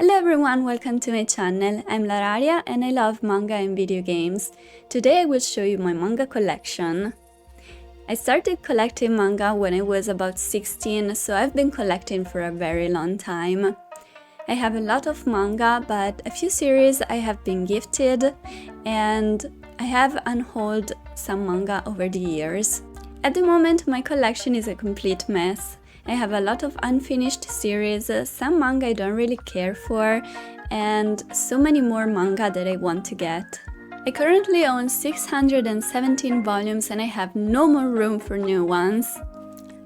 Hello everyone, welcome to my channel. I'm Lararia and I love manga and video games. Today I will show you my manga collection. I started collecting manga when I was about 16, so I've been collecting for a very long time. I have a lot of manga, but a few series I have been gifted, and I have unhauled some manga over the years. At the moment, my collection is a complete mess. I have a lot of unfinished series, some manga I don't really care for, and so many more manga that I want to get. I currently own 617 volumes and I have no more room for new ones.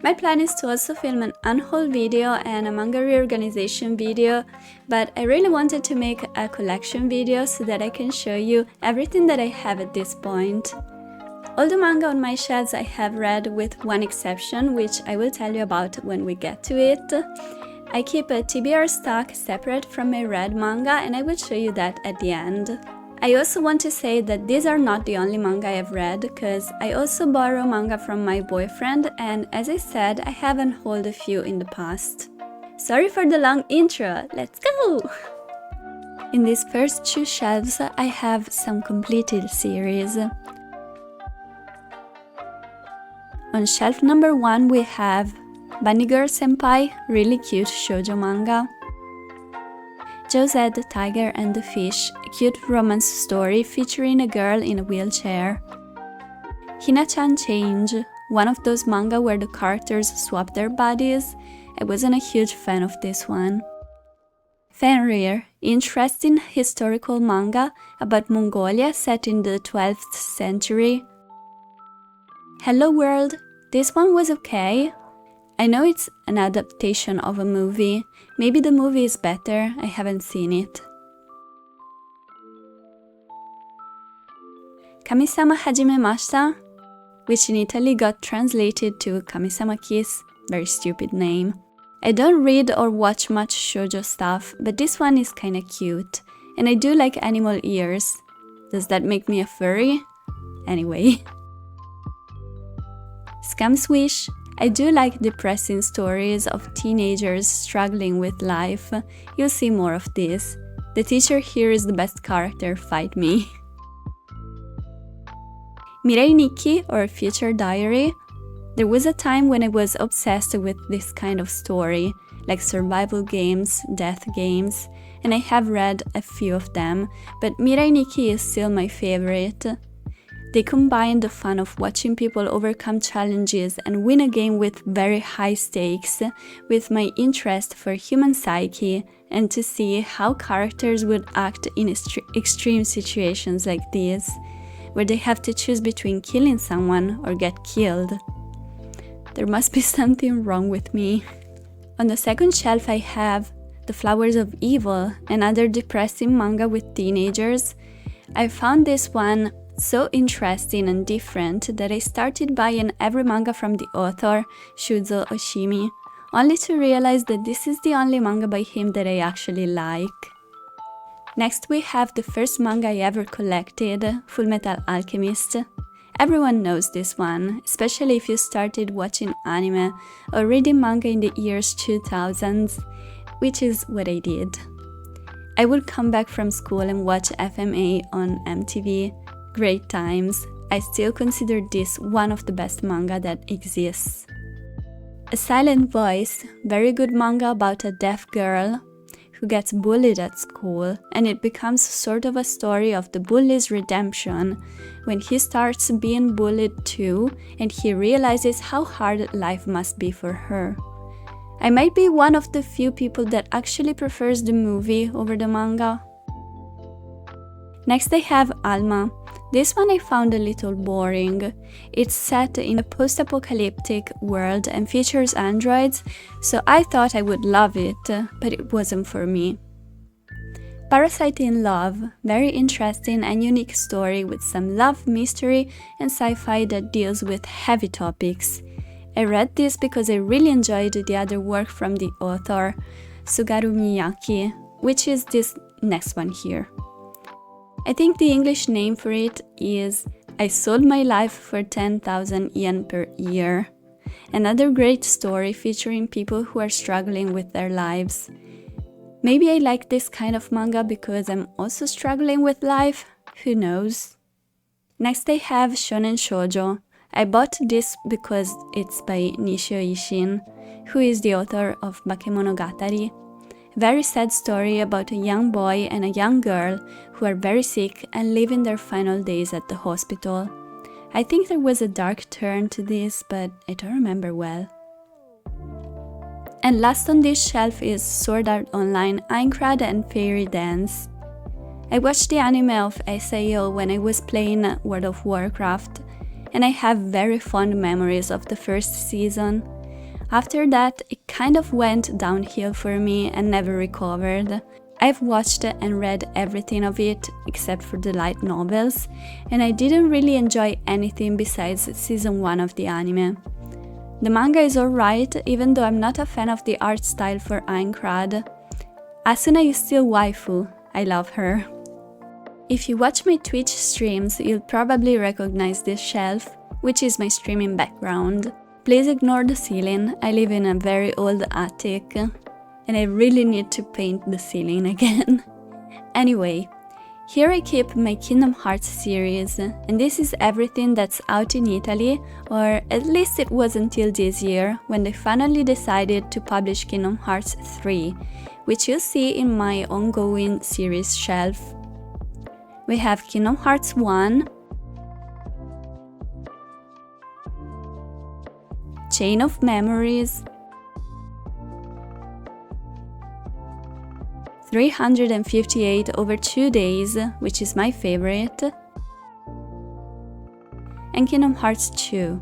My plan is to also film an unhaul video and a manga reorganization video, but I really wanted to make a collection video so that I can show you everything that I have at this point. All the manga on my shelves I have read with one exception, which I will tell you about when we get to it. I keep a TBR stock separate from my read manga and I will show you that at the end. I also want to say that these are not the only manga I have read, because I also borrow manga from my boyfriend, and as I said, I have unhauled a few in the past. Sorry for the long intro, let's go! In these first two shelves I have some completed series. On shelf number 1 we have Bunny Girl Senpai, really cute shoujo manga. Josette the Tiger and the Fish, a cute romance story featuring a girl in a wheelchair. Hina-chan Change, one of those manga where the characters swap their bodies. I wasn't a huge fan of this one. Fenrir, interesting historical manga about Mongolia set in the 12th century. Hello World, this one was okay. I know it's an adaptation of a movie. Maybe the movie is better, I haven't seen it. Kamisama Hajimemashita, which in Italy got translated to Kamisama Kiss, very stupid name. I don't read or watch much shoujo stuff, but this one is kinda cute. And I do like animal ears. Does that make me a furry? Anyway. Scam's Wish. I do like depressing stories of teenagers struggling with life. You'll see more of this. The teacher here is the best character, fight me. Mirai Nikki, or Future Diary. There was a time when I was obsessed with this kind of story, like survival games, death games, and I have read a few of them, but Mirai Nikki is still my favorite. They combine the fun of watching people overcome challenges and win a game with very high stakes with my interest for human psyche and to see how characters would act in extreme situations like these, where they have to choose between killing someone or get killed. There must be something wrong with me. On the second shelf I have The Flowers of Evil, another depressing manga with teenagers. I found this one so interesting and different that I started buying every manga from the author, Shuzo Oshimi, only to realize that this is the only manga by him that I actually like. Next we have the first manga I ever collected, Fullmetal Alchemist. Everyone knows this one, especially if you started watching anime or reading manga in the years 2000s, which is what I did. I would come back from school and watch FMA on MTV. Great times. I still consider this one of the best manga that exists. A Silent Voice, very good manga about a deaf girl who gets bullied at school, and it becomes sort of a story of the bully's redemption when he starts being bullied too and he realizes how hard life must be for her. I might be one of the few people that actually prefers the movie over the manga. Next I have Alma. This one I found a little boring. It's set in a post-apocalyptic world and features androids, so I thought I would love it, but it wasn't for me. Parasite in Love, very interesting and unique story with some love, mystery and sci-fi that deals with heavy topics. I read this because I really enjoyed the other work from the author, Sugaru Miyake, which is this next one here. I think the English name for it is I Sold My Life for 10,000 yen per year. Another great story featuring people who are struggling with their lives. Maybe I like this kind of manga because I'm also struggling with life, who knows? Next I have Shonen Shoujo. I bought this because it's by Nishio Ishin, who is the author of Bakemonogatari. Very sad story about a young boy and a young girl who are very sick and live in their final days at the hospital. I think there was a dark turn to this, but I don't remember well. And last on this shelf is Sword Art Online, Aincrad and Fairy Dance. I watched the anime of SAO when I was playing World of Warcraft, and I have very fond memories of the first season. After that, it kind of went downhill for me and never recovered. I've watched and read everything of it, except for the light novels, and I didn't really enjoy anything besides season 1 of the anime. The manga is alright, even though I'm not a fan of the art style for Aincrad. Asuna is still waifu, I love her. If you watch my Twitch streams, you'll probably recognize this shelf, which is my streaming background. Please ignore the ceiling, I live in a very old attic, and I really need to paint the ceiling again. Anyway, here I keep my Kingdom Hearts series, and this is everything that's out in Italy, or at least it was until this year, when they finally decided to publish Kingdom Hearts 3, which you'll see in my ongoing series shelf. We have Kingdom Hearts 1, Chain of Memories, 358 over 2 days, which is my favorite, and Kingdom Hearts 2.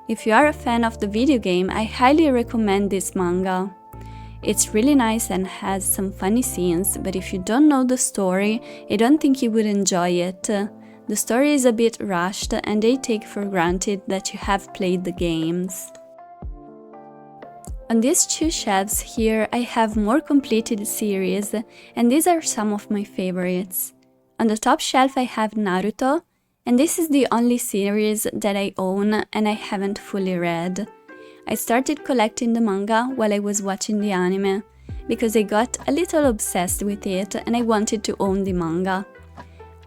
If you are a fan of the video game, I highly recommend this manga. It's really nice and has some funny scenes, but if you don't know the story, I don't think you would enjoy it. The story is a bit rushed and they take for granted that you have played the games. On these two shelves here I have more completed series, and these are some of my favorites. On the top shelf I have Naruto, and this is the only series that I own and I haven't fully read. I started collecting the manga while I was watching the anime, because I got a little obsessed with it and I wanted to own the manga.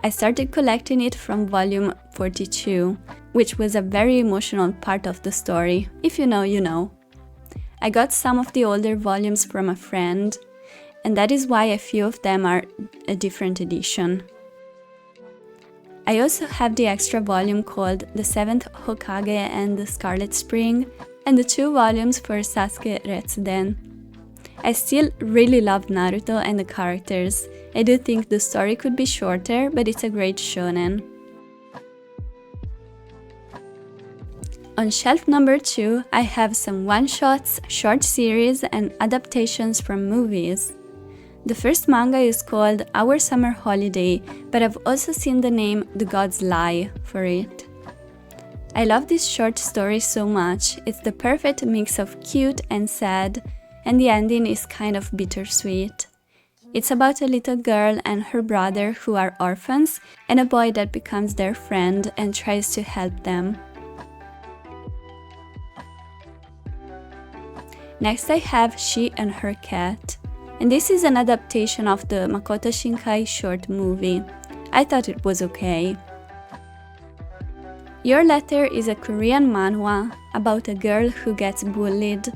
I started collecting it from volume 42, which was a very emotional part of the story. If you know, you know. I got some of the older volumes from a friend, and that is why a few of them are a different edition. I also have the extra volume called The Seventh Hokage and the Scarlet Spring, and the 2 volumes for Sasuke Retsuden. I still really love Naruto and the characters. I do think the story could be shorter, but it's a great shonen. On shelf number 2, I have some one-shots, short series, and adaptations from movies. The first manga is called Our Summer Holiday, but I've also seen the name The Gods Lie for it. I love this short story so much. It's the perfect mix of cute and sad, and the ending is kind of bittersweet. It's about a little girl and her brother who are orphans, and a boy that becomes their friend and tries to help them. Next I have She and Her Cat, and this is an adaptation of the Makoto Shinkai short movie. I thought it was okay. Your Letter is a Korean manhwa about a girl who gets bullied.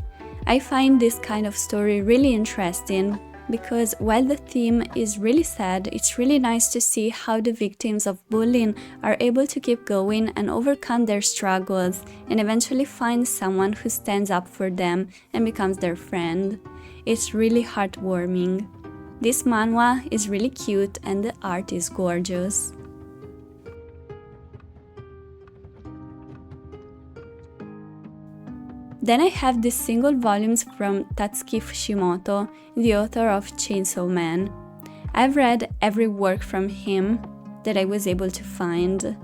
I find this kind of story really interesting because while the theme is really sad, it's really nice to see how the victims of bullying are able to keep going and overcome their struggles and eventually find someone who stands up for them and becomes their friend. It's really heartwarming. This manhwa is really cute and the art is gorgeous. Then I have these single volumes from Tatsuki Fushimoto, the author of Chainsaw Man. I've read every work from him that I was able to find.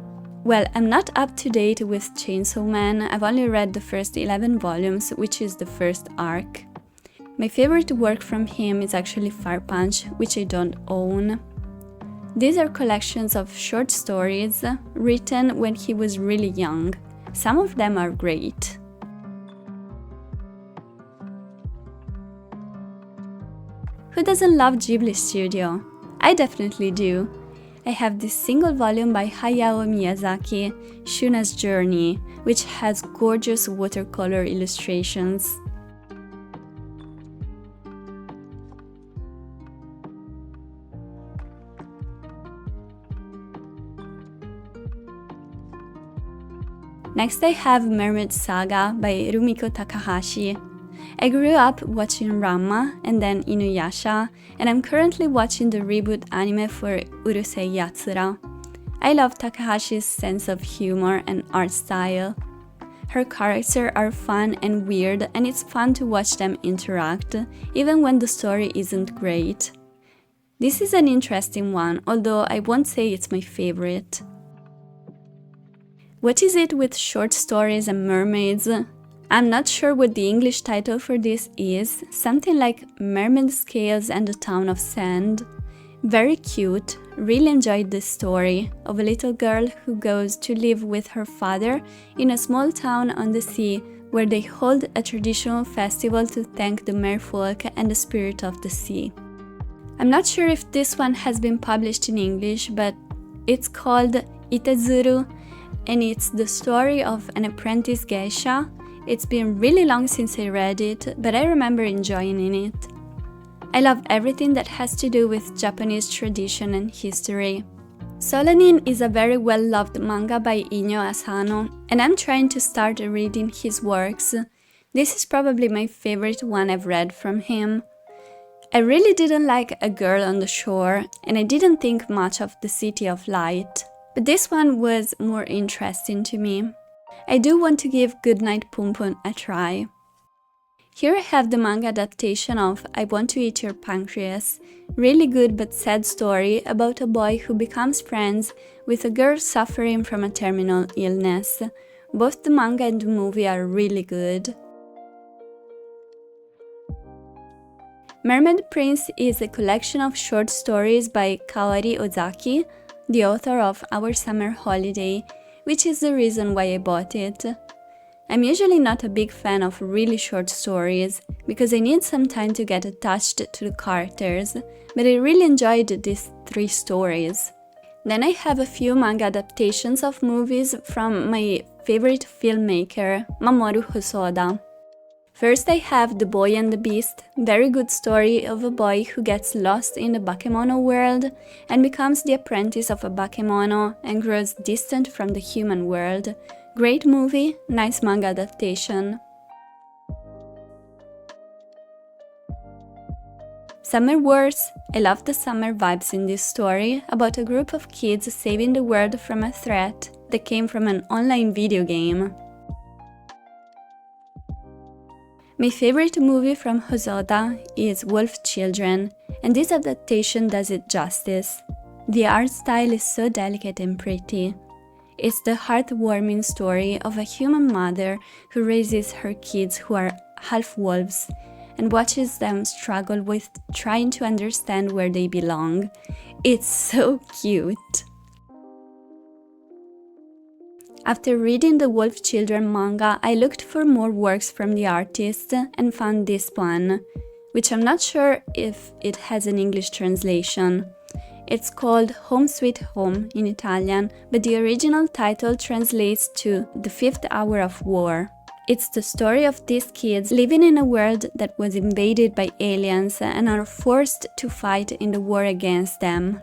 Well, I'm not up to date with Chainsaw Man, I've only read the first 11 volumes, which is the first arc. My favorite work from him is actually Fire Punch, which I don't own. These are collections of short stories written when he was really young. Some of them are great. Who doesn't love Ghibli Studio? I definitely do. I have this single volume by Hayao Miyazaki, Shuna's Journey, which has gorgeous watercolor illustrations. Next I have Mermaid Saga by Rumiko Takahashi. I grew up watching Ranma and then Inuyasha, and I'm currently watching the reboot anime for Urusei Yatsura. I love Takahashi's sense of humor and art style. Her characters are fun and weird, and it's fun to watch them interact, even when the story isn't great. This is an interesting one, although I won't say it's my favorite. What is it with short stories and mermaids? I'm not sure what the English title for this is, something like Mermaid Scales and the Town of Sand. Very cute, really enjoyed this story of a little girl who goes to live with her father in a small town on the sea where they hold a traditional festival to thank the merfolk and the spirit of the sea. I'm not sure if this one has been published in English, but it's called Itezuru, and it's the story of an apprentice geisha. It's been really long since I read it, but I remember enjoying it. I love everything that has to do with Japanese tradition and history. Solanin is a very well-loved manga by Inyo Asano, and I'm trying to start reading his works. This is probably my favorite one I've read from him. I really didn't like A Girl on the Shore, and I didn't think much of The City of Light, but this one was more interesting to me. I do want to give Goodnight Pumpun a try. Here I have the manga adaptation of I Want to Eat Your Pancreas, really good but sad story about a boy who becomes friends with a girl suffering from a terminal illness. Both the manga and the movie are really good. Mermaid Prince is a collection of short stories by Kaori Ozaki, the author of Our Summer Holiday, which is the reason why I bought it. I'm usually not a big fan of really short stories, because I need some time to get attached to the characters, but I really enjoyed these 3 stories. Then I have a few manga adaptations of movies from my favorite filmmaker, Mamoru Hosoda. First I have The Boy and the Beast, very good story of a boy who gets lost in the bakemono world and becomes the apprentice of a bakemono and grows distant from the human world. Great movie, nice manga adaptation. Summer Wars. I love the summer vibes in this story about a group of kids saving the world from a threat that came from an online video game. My favorite movie from Hosoda is Wolf Children, and this adaptation does it justice. The art style is so delicate and pretty. It's the heartwarming story of a human mother who raises her kids who are half wolves and watches them struggle with trying to understand where they belong. It's so cute. After reading the Wolf Children manga, I looked for more works from the artist and found this one, which I'm not sure if it has an English translation. It's called Home Sweet Home in Italian, but the original title translates to The Fifth Hour of War. It's the story of these kids living in a world that was invaded by aliens and are forced to fight in the war against them.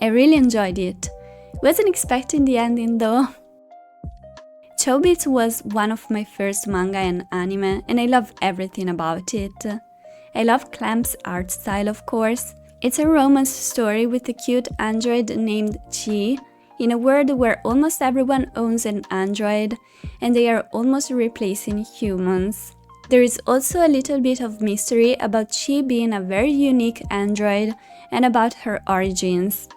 I really enjoyed it. Wasn't expecting the ending though. Chobits was one of my first manga and anime, and I love everything about it. I love Clamp's art style, of course. It's a romance story with a cute android named Chi, in a world where almost everyone owns an android, and they are almost replacing humans. There is also a little bit of mystery about Chi being a very unique android, and about her origins.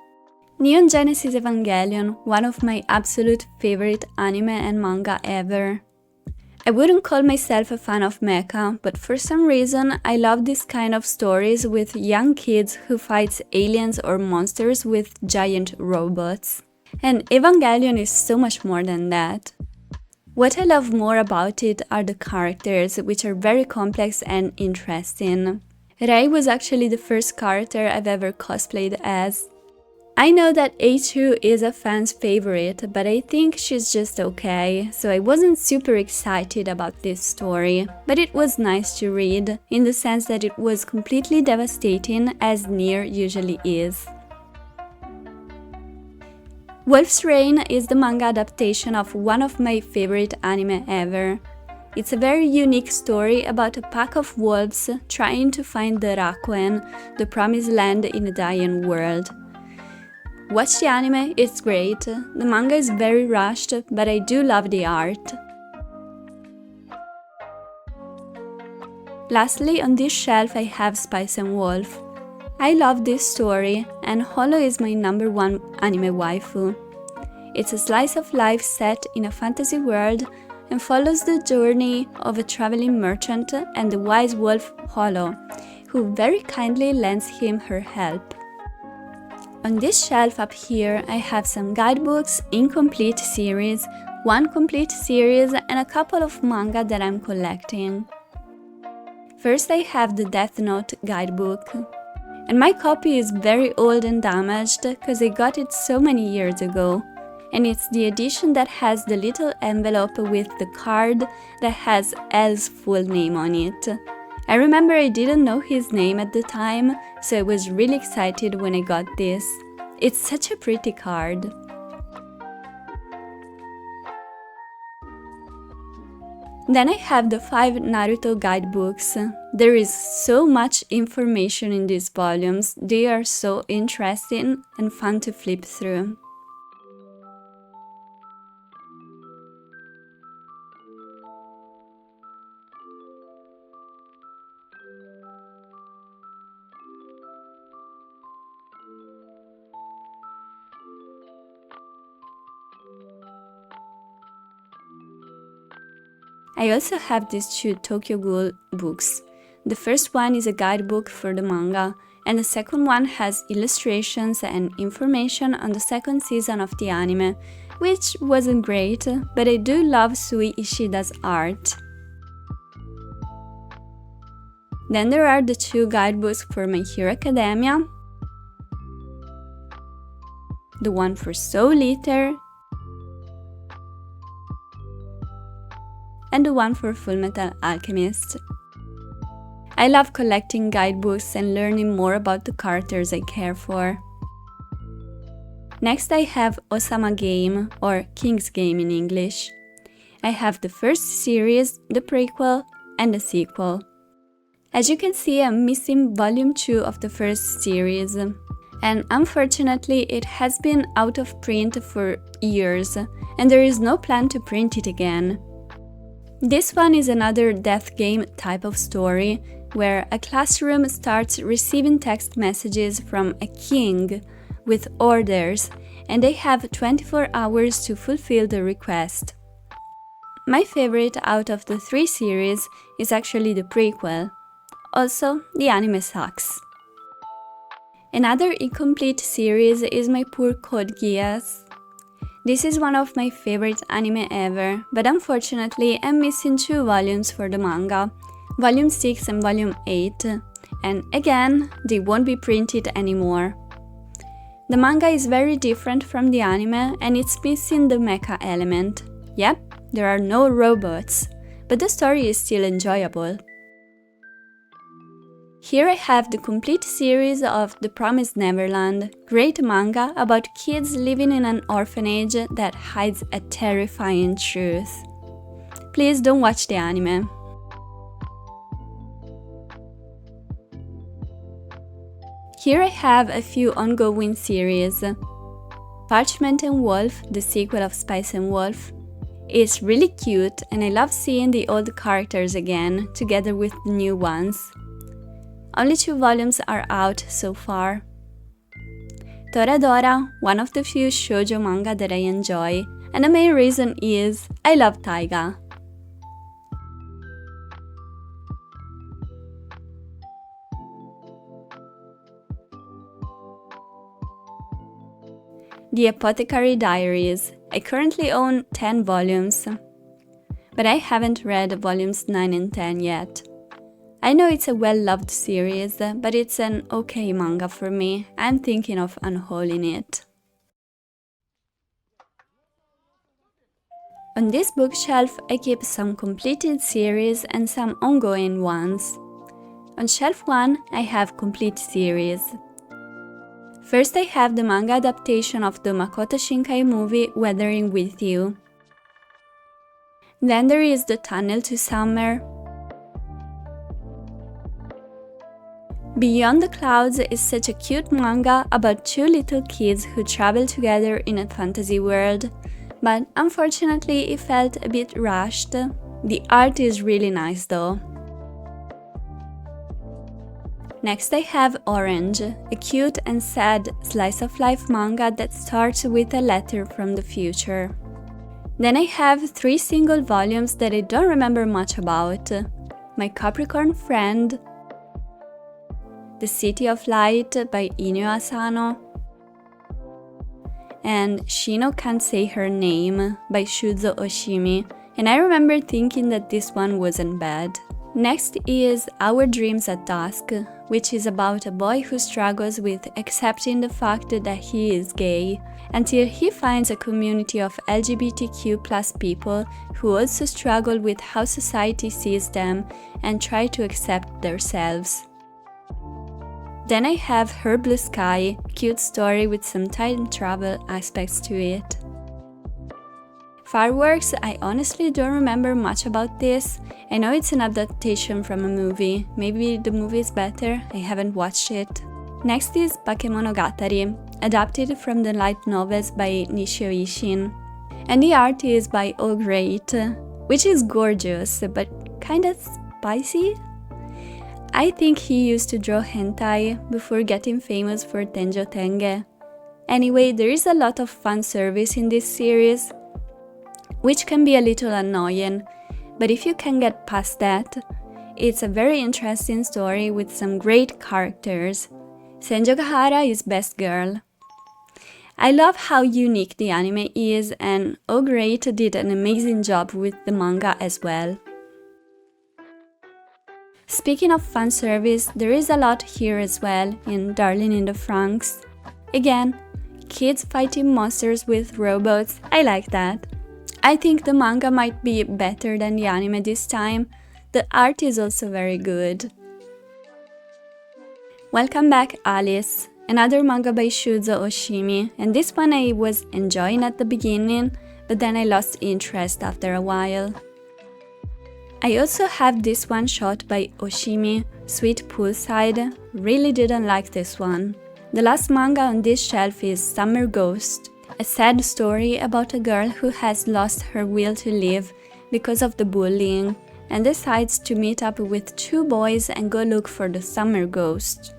Neon Genesis Evangelion, one of my absolute favorite anime and manga ever. I wouldn't call myself a fan of mecha, but for some reason I love this kind of stories with young kids who fight aliens or monsters with giant robots. And Evangelion is so much more than that. What I love more about it are the characters, which are very complex and interesting. Rei was actually the first character I've ever cosplayed as. I know that A2 is a fan's favorite, but I think she's just okay, so I wasn't super excited about this story. But it was nice to read, in the sense that it was completely devastating, as Nier usually is. Wolf's Rain is the manga adaptation of one of my favorite anime ever. It's a very unique story about a pack of wolves trying to find the Rakuen, the promised land in a dying world. Watch the anime, it's great. The manga is very rushed, but I do love the art. Lastly, on this shelf I have Spice and Wolf. I love this story, and Holo is my #1 anime waifu. It's a slice of life set in a fantasy world and follows the journey of a traveling merchant and the wise wolf Holo, who very kindly lends him her help. On this shelf up here, I have some guidebooks, incomplete series, one complete series, and a couple of manga that I'm collecting. First I have the Death Note guidebook. And my copy is very old and damaged because I got it so many years ago. And it's the edition that has the little envelope with the card that has L's full name on it. I remember I didn't know his name at the time, so I was really excited when I got this. It's such a pretty card. Then I have the 5 Naruto guidebooks. There is so much information in these volumes, they are so interesting and fun to flip through. I also have these 2 Tokyo Ghoul books. The first one is a guidebook for the manga, and the second one has illustrations and information on the second season of the anime, which wasn't great, but I do love Sui Ishida's art. Then there are the 2 guidebooks for My Hero Academia, the one for Soul Eater, and the one for Fullmetal Alchemist. I love collecting guidebooks and learning more about the characters I care for. Next I have Osama Game, or King's Game in English. I have the first series, the prequel, and the sequel. As you can see, I'm missing volume 2 of the first series, and unfortunately it has been out of print for years, and there is no plan to print it again. This one is another death game type of story, where a classroom starts receiving text messages from a king with orders, and they have 24 hours to fulfill the request. My favorite out of the 3 series is actually the prequel. Also, the anime sucks. Another incomplete series is My Poor Code Geass. This is one of my favorite anime ever, but unfortunately I'm missing 2 volumes for the manga, Volume 6 and Volume 8, and again, they won't be printed anymore. The manga is very different from the anime and it's missing the mecha element. Yep, there are no robots, but the story is still enjoyable. Here I have the complete series of The Promised Neverland, great manga about kids living in an orphanage that hides a terrifying truth. Please don't watch the anime. Here I have a few ongoing series. Parchment and Wolf, the sequel of Spice and Wolf. It's really cute and I love seeing the old characters again, together with the new ones. Only 2 volumes are out so far. Toradora, one of the few shoujo manga that I enjoy, and the main reason is I love taiga. The Apothecary Diaries. I currently own 10 volumes, but I haven't read volumes 9 and 10 yet. I know it's a well-loved series, but it's an okay manga for me. I'm thinking of unhauling it. On this bookshelf, I keep some completed series and some ongoing ones. On shelf 1, I have complete series. First, I have the manga adaptation of the Makoto Shinkai movie Weathering with You. Then there is The Tunnel to Summer. Beyond the Clouds is such a cute manga about two little kids who travel together in a fantasy world, but unfortunately it felt a bit rushed. The art is really nice though. Next I have Orange, a cute and sad slice-of-life manga that starts with a letter from the future. Then I have 3 single volumes that I don't remember much about. My Capricorn Friend, The City of Light by Inyo Asano, and Shino Can't Say Her Name by Shuzo Oshimi, and I remember thinking that this one wasn't bad. Next is Our Dreams at Dusk, which is about a boy who struggles with accepting the fact that he is gay, until he finds a community of LGBTQ+ people who also struggle with how society sees them and try to accept themselves. Then I have Her Blue Sky, cute story with some time travel aspects to it. Fireworks, I honestly don't remember much about this. I know it's an adaptation from a movie. Maybe the movie is better, I haven't watched it. Next is Bakemonogatari, adapted from the light novels by Nishio Ishin. And the art is by All Great, which is gorgeous, but kinda spicy. I think he used to draw hentai before getting famous for Tenjo Tenge. Anyway, there is a lot of fan service in this series, which can be a little annoying, but if you can get past that, it's a very interesting story with some great characters. Senjo Gahara is best girl. I love how unique the anime is, and Oh Great did an amazing job with the manga as well. Speaking of fan service, there is a lot here as well in Darling in the Franxx. Again, kids fighting monsters with robots, I like that. I think the manga might be better than the anime this time. The art is also very good. Welcome back, Alice, another manga by Shuzo Oshimi, and this one I was enjoying at the beginning, but then I lost interest after a while. I also have this one shot by Oshimi, Sweet Poolside, really didn't like this one. The last manga on this shelf is Summer Ghost, a sad story about a girl who has lost her will to live because of the bullying and decides to meet up with 2 boys and go look for the summer ghost.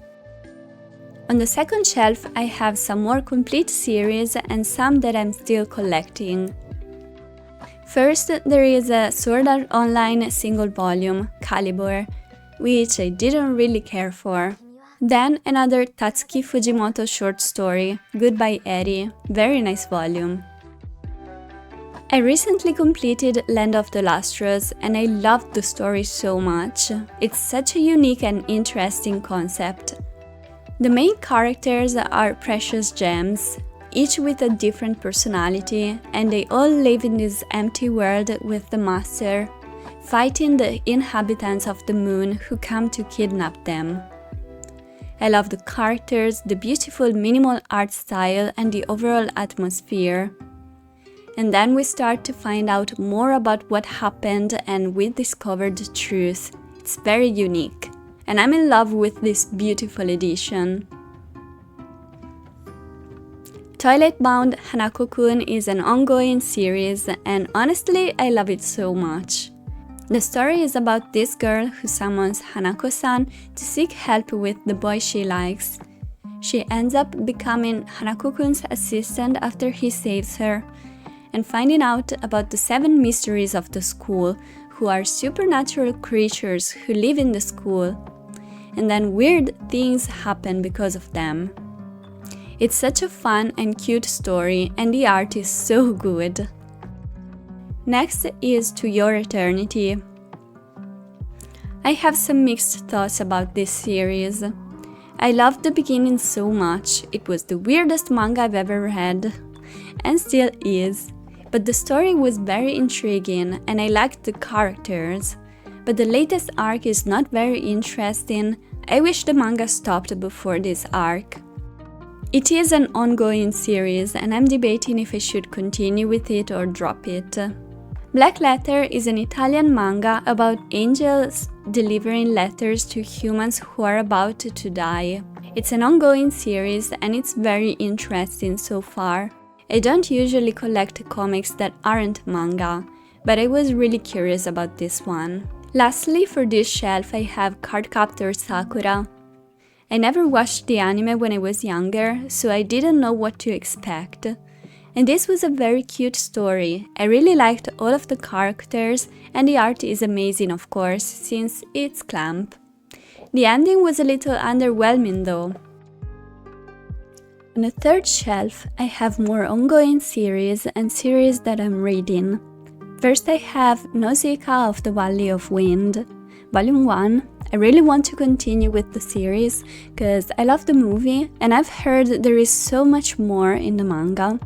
On the second shelf, I have some more complete series and some that I'm still collecting. First, there is a Sword Art Online single volume, Calibur, which I didn't really care for. Then another Tatsuki Fujimoto short story, Goodbye Eri, very nice volume. I recently completed Land of the Lustrous and I loved the story so much. It's such a unique and interesting concept. The main characters are precious gems, each with a different personality, and they all live in this empty world with the Master, fighting the inhabitants of the moon who come to kidnap them. I love the characters, the beautiful minimal art style, and the overall atmosphere. And then we start to find out more about what happened and we discover the truth. It's very unique, and I'm in love with this beautiful edition. Toilet Bound Hanako-kun is an ongoing series, and honestly, I love it so much. The story is about this girl who summons Hanako-san to seek help with the boy she likes. She ends up becoming Hanako-kun's assistant after he saves her, and finding out about the 7 mysteries of the school, who are supernatural creatures who live in the school, and then weird things happen because of them. It's such a fun and cute story, and the art is so good. Next is To Your Eternity. I have some mixed thoughts about this series. I loved the beginning so much, it was the weirdest manga I've ever read, and still is. But the story was very intriguing and I liked the characters. But the latest arc is not very interesting. I wish the manga stopped before this arc. It is an ongoing series and I'm debating if I should continue with it or drop it. Black Letter is an Italian manga about angels delivering letters to humans who are about to die. It's an ongoing series and it's very interesting so far. I don't usually collect comics that aren't manga, but I was really curious about this one. Lastly, for this shelf I have Cardcaptor Sakura. I never watched the anime when I was younger, so I didn't know what to expect. And this was a very cute story. I really liked all of the characters, and the art is amazing of course, since it's clamp. The ending was a little underwhelming though. On the third shelf, I have more ongoing series and series that I'm reading. First I have Nausicaa of the Valley of Wind, Volume 1. I really want to continue with the series, because I love the movie and I've heard there is so much more in the manga.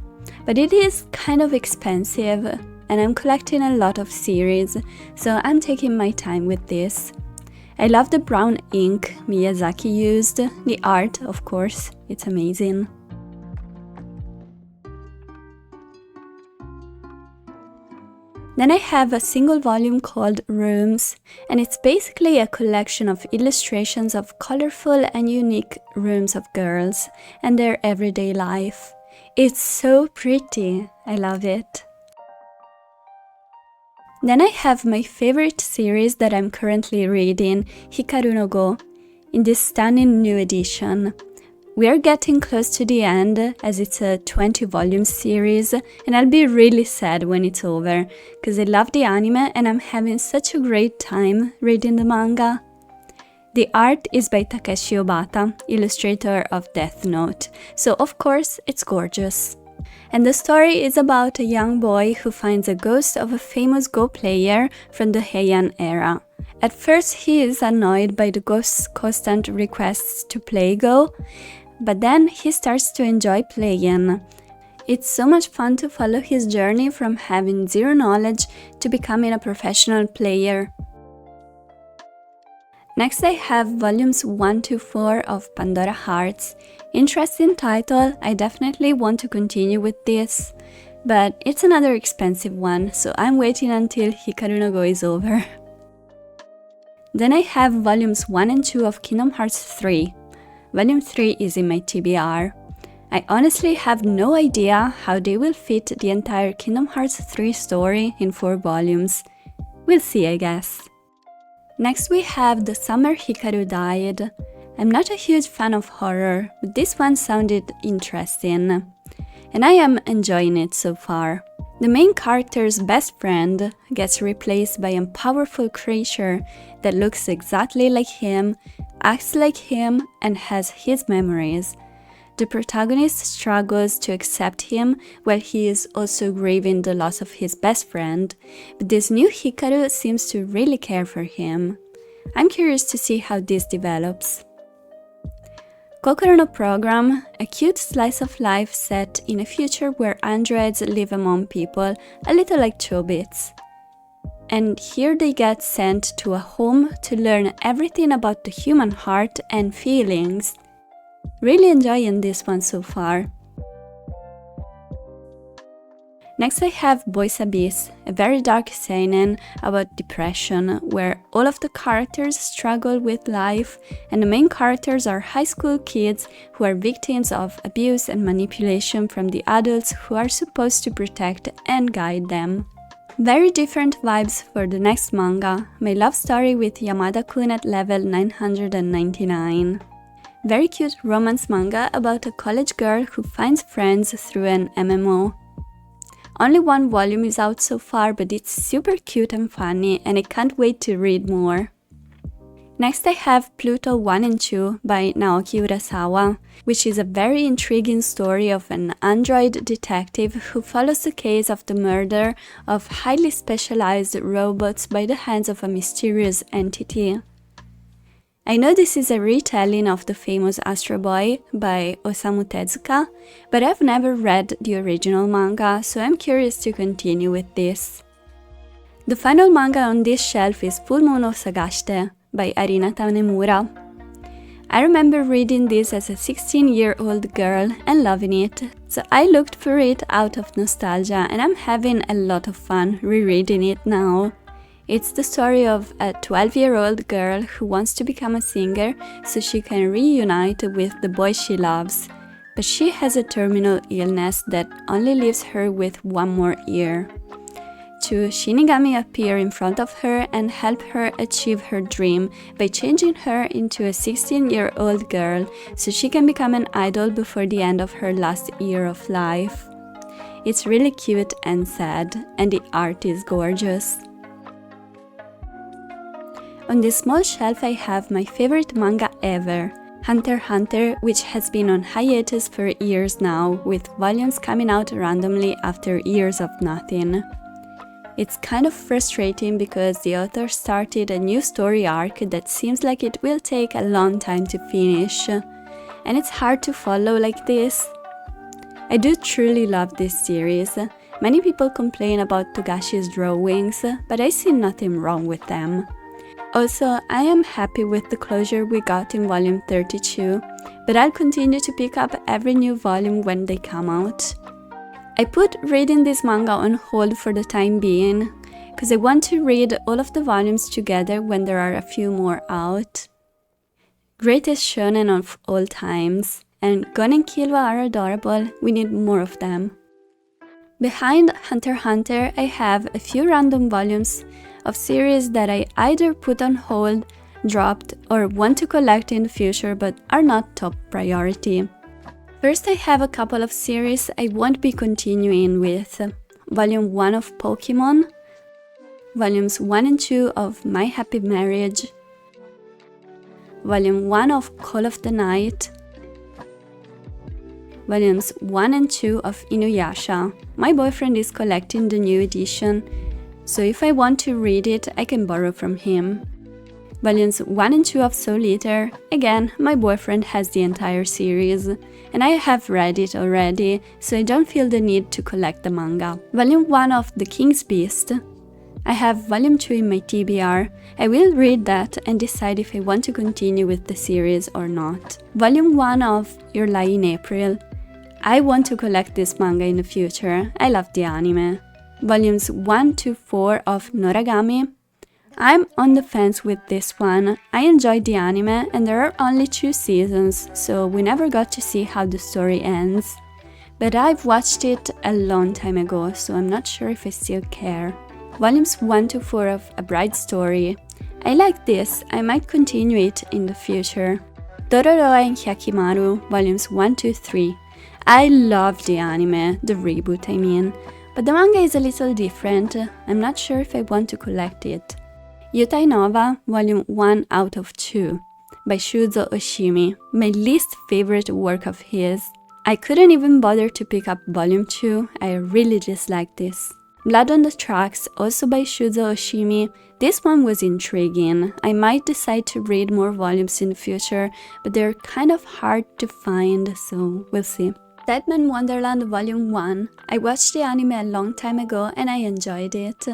But it is kind of expensive and I'm collecting a lot of series, so I'm taking my time with this. I love the brown ink Miyazaki used, the art of course, it's amazing. Then I have a single volume called Rooms, and it's basically a collection of illustrations of colorful and unique rooms of girls and their everyday life. It's so pretty, I love it. Then I have my favorite series that I'm currently reading, Hikaru no Go, in this stunning new edition. We are getting close to the end, as it's a 20-volume series, and I'll be really sad when it's over, because I love the anime and I'm having such a great time reading the manga. The art is by Takeshi Obata, illustrator of Death Note, so of course it's gorgeous. And the story is about a young boy who finds a ghost of a famous Go player from the Heian era. At first he is annoyed by the ghost's constant requests to play Go, but then he starts to enjoy playing. It's so much fun to follow his journey from having zero knowledge to becoming a professional player. Next I have volumes 1 to 4 of Pandora Hearts. Interesting title, I definitely want to continue with this, but it's another expensive one, so I'm waiting until Hikaru no Go is over. Then I have volumes 1 and 2 of Kingdom Hearts 3. Volume 3 is in my TBR. I honestly have no idea how they will fit the entire Kingdom Hearts 3 story in 4 volumes. We'll see, I guess. Next we have The Summer Hikaru Died. I'm not a huge fan of horror, but this one sounded interesting, and I am enjoying it so far. The main character's best friend gets replaced by a powerful creature that looks exactly like him, acts like him, and has his memories. The protagonist struggles to accept him while he is also grieving the loss of his best friend, but this new Hikaru seems to really care for him. I'm curious to see how this develops. Kokoro no Program, a cute slice of life set in a future where androids live among people, a little like Chobits. And here they get sent to a home to learn everything about the human heart and feelings. Really enjoying this one so far. Next I have Boys Abyss, a very dark seinen about depression, where all of the characters struggle with life, and the main characters are high school kids who are victims of abuse and manipulation from the adults who are supposed to protect and guide them. Very different vibes for the next manga, my love story with Yamada-kun at level 999. Very cute romance manga about a college girl who finds friends through an MMO. Only 1 volume is out so far, but it's super cute and funny, and I can't wait to read more. Next I have Pluto 1 and 2 by Naoki Urasawa, which is a very intriguing story of an android detective who follows the case of the murder of highly specialized robots by the hands of a mysterious entity. I know this is a retelling of the famous Astro Boy by Osamu Tezuka, but I've never read the original manga, so I'm curious to continue with this. The final manga on this shelf is Full Moon of Sagashite by Arina Tanemura. I remember reading this as a 16-year-old girl and loving it, so I looked for it out of nostalgia and I'm having a lot of fun rereading it now. It's the story of a 12-year-old girl who wants to become a singer so she can reunite with the boy she loves, but she has a terminal illness that only leaves her with one more ear. Two Shinigami appear in front of her and help her achieve her dream by changing her into a 16-year-old girl so she can become an idol before the end of her last year of life. It's really cute and sad, and the art is gorgeous. On this small shelf I have my favorite manga ever, Hunter x Hunter, which has been on hiatus for years now, with volumes coming out randomly after years of nothing. It's kind of frustrating because the author started a new story arc that seems like it will take a long time to finish, and it's hard to follow like this. I do truly love this series. Many people complain about Togashi's drawings, but I see nothing wrong with them. Also, I am happy with the closure we got in volume 32, but I'll continue to pick up every new volume when they come out. I put reading this manga on hold for the time being, because I want to read all of the volumes together when there are a few more out. Greatest shonen of all times, and Gon and Killua are adorable, we need more of them. Behind Hunter x Hunter, I have a few random volumes of series that I either put on hold, dropped, or want to collect in the future but are not top priority. First, I have a couple of series I won't be continuing with. Volume 1 of Pokemon, Volumes 1 and 2 of My Happy Marriage, Volume 1 of Call of the Night, Volumes 1 and 2 of Inuyasha. My boyfriend is collecting the new edition, so if I want to read it, I can borrow from him. Volumes 1 and 2 of Soul Eater. Again, my boyfriend has the entire series, and I have read it already, so I don't feel the need to collect the manga. Volume 1 of The King's Beast. I have Volume 2 in my TBR. I will read that and decide if I want to continue with the series or not. Volume 1 of Your Lie in April. I want to collect this manga in the future. I love the anime. Volumes 1 to 4 of Noragami. I'm on the fence with this one. I enjoyed the anime and there are only 2 seasons, so we never got to see how the story ends. But I've watched it a long time ago, so I'm not sure if I still care. Volumes 1 to 4 of A Bride's Story. I like this, I might continue it in the future. Dororo and Hyakimaru, Volumes 1 to 3. I love the anime, the reboot I mean. But the manga is a little different, I'm not sure if I want to collect it. Yutai Nova, Volume 1 out of 2, by Shuzo Oshimi, my least favorite work of his. I couldn't even bother to pick up Volume 2, I really dislike this. Blood on the Tracks, also by Shuzo Oshimi. This one was intriguing. I might decide to read more volumes in the future, but they're kind of hard to find, so we'll see. Deadman Wonderland Volume 1. I watched the anime a long time ago and I enjoyed it.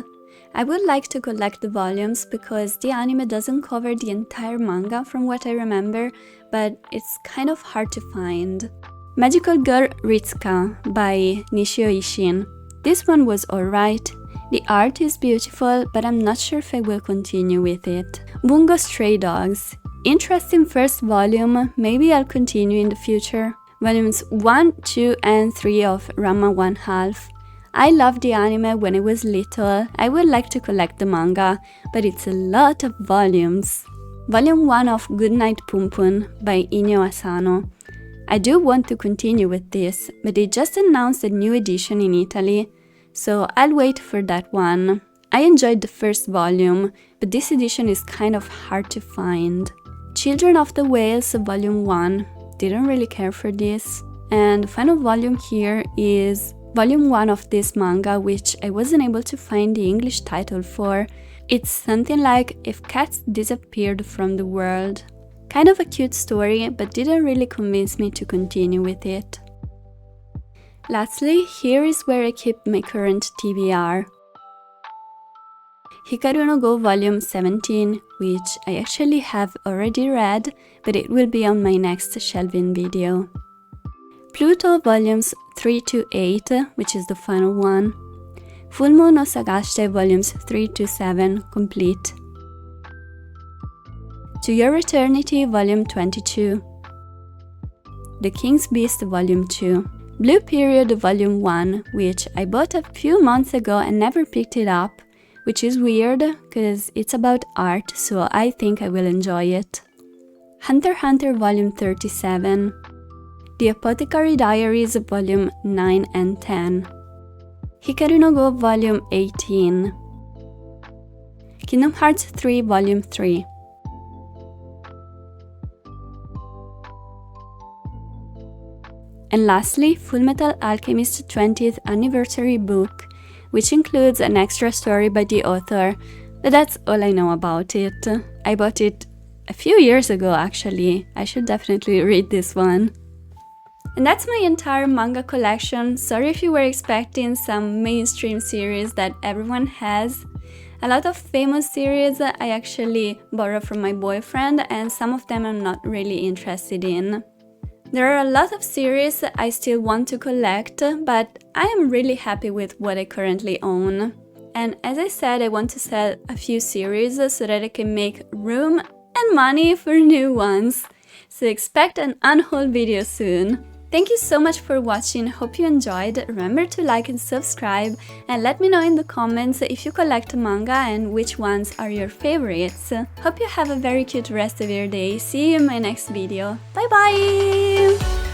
I would like to collect the volumes because the anime doesn't cover the entire manga from what I remember, but it's kind of hard to find. Magical Girl Ritsuka by Nishio Ishin. This one was alright. The art is beautiful, but I'm not sure if I will continue with it. Bungo Stray Dogs. Interesting first volume, maybe I'll continue in the future. Volumes 1, 2, and 3 of Ranma 1/2. I loved the anime when I was little. I would like to collect the manga, but it's a lot of volumes. Volume 1 of Goodnight Punpun by Inyo Asano. I do want to continue with this, but they just announced a new edition in Italy, so I'll wait for that one. I enjoyed the first volume, but this edition is kind of hard to find. Children of the Whales Volume 1. Didn't really care for this. And the final volume here is Volume 1 of this manga, which I wasn't able to find the English title for. It's something like If Cats Disappeared from the World. Kind of a cute story, but didn't really convince me to continue with it. Lastly, here is where I keep my current TBR. Hikaru no Go Volume 17, which I actually have already read, but it will be on my next shelving video. Pluto Volumes 3 to 8, which is the final one. Fullmoon no Sagashite Volumes 3 to 7, complete. To Your Eternity Volume 22. The King's Beast Volume 2. Blue Period Volume 1, which I bought a few months ago and never picked it up, which is weird because it's about art, so I think I will enjoy it. Hunter x Hunter Volume 37. The Apothecary Diaries Volume 9 and 10. Hikaru no Go Volume 18. Kingdom Hearts 3 Volume 3. And lastly, Fullmetal Alchemist 20th Anniversary Book, which includes an extra story by the author, but that's all I know about it. I bought it a few years ago actually. I should definitely read this one. And that's my entire manga collection. Sorry if you were expecting some mainstream series that everyone has. A lot of famous series I actually borrow from my boyfriend, and some of them I'm not really interested in. There are a lot of series I still want to collect, but I am really happy with what I currently own. And as I said, I want to sell a few series so that I can make room and money for new ones. So expect an unhaul video soon. Thank you so much for watching, hope you enjoyed. Remember to like and subscribe, and let me know in the comments if you collect manga and which ones are your favorites. Hope you have a very cute rest of your day. See you in my next video. Bye bye!